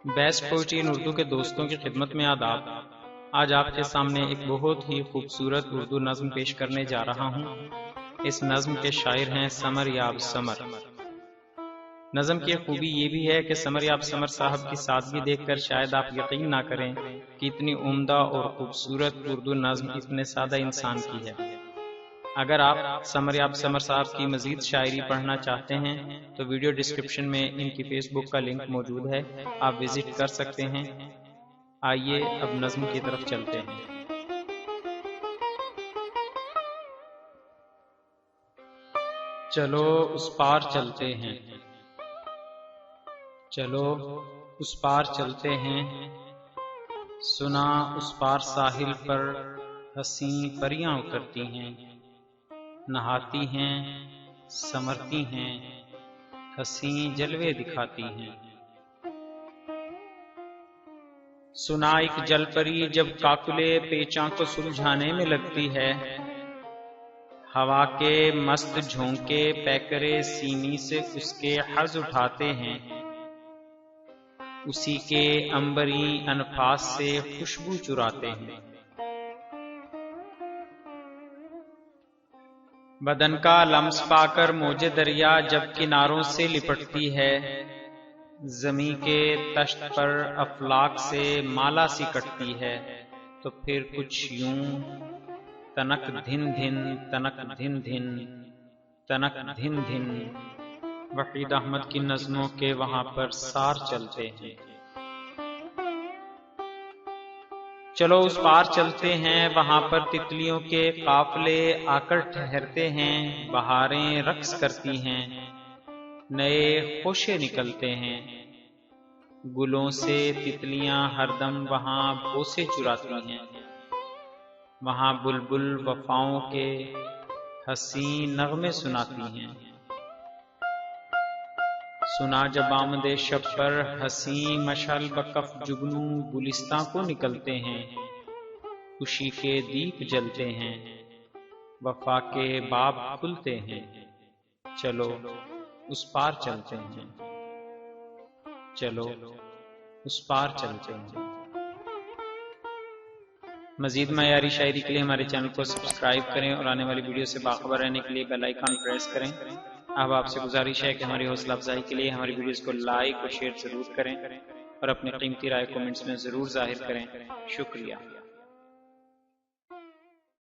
Best poetry इन उर्दू के दोस्तों की खिदमत में आदाब। आज आपके सामने एक बहुत ही खूबसूरत उर्दू नज्म पेश करने जा रहा हूँ। इस नज्म के शायर हैं समर याब समर। नज्म की खूबी ये भी है कि समर याब समर साहब की सादगी देखकर शायद आप यकीन ना करें कि इतनी उम्दा और खूबसूरत उर्दू नज्म इतने सादा इंसान की है। अगर आप समर याब समर साहब की मजीद शायरी पढ़ना चाहते हैं तो वीडियो डिस्क्रिप्शन में इनकी फेसबुक का लिंक मौजूद है, आप विजिट कर सकते हैं। आइए अब नज्म की तरफ चलते हैं। चलो उस पार चलते हैं, चलो उस पार चलते हैं। सुना उस पार साहिल पर हंसी परियां उतरती हैं, नहाती हैं समरती हैं, हंसी जलवे दिखाती हैं। सुना एक जलपरी जब काकुले पेचां को सुलझाने में लगती है, हवा के मस्त झोंके पैकरे सीनी से उसके हज उठाते हैं, उसी के अंबरी अनफास से खुशबू चुराते हैं। बदन का लम्स पाकर मौजे दरिया जब किनारों से लिपटती है, जमी के तश्त पर अफलाक से माला सी कटती है, तो फिर कुछ यूं तनक धिन धिन तनक धिन धिन तनक धिन धिन। वहीद अहमद की नज़्मों के वहां पर सार चलते हैं। चलो उस पार चलते हैं, वहां पर तितलियों के काफले आकर ठहरते हैं, बहारें रक्स करती हैं, नए खोशे निकलते हैं, गुलों से तितलियां हरदम वहां बोसे चुराती हैं, वहां बुलबुल वफाओं के हसीन नगमे सुनाती हैं। सुना जब आमदे शब पर हसी मशल बकफ जुगनू गुलिस्तां को निकलते हैं, खुशी के दीप जलते हैं, वफा के बाब खुलते हैं। चलो उस पार चलते हैं, चलो उस पार चलते हैं। मजीद मयारी शायरी के लिए हमारे चैनल को सब्सक्राइब करें और आने वाली वीडियो से बाखबर रहने के लिए बेल आइकन प्रेस करें। अब आपसे गुजारिश है कि हमारी हौसला अफजाई के लिए हमारी वीडियोस को लाइक और शेयर जरूर करें और अपनी कीमती राय कमेंट्स में जरूर जाहिर करें। शुक्रिया।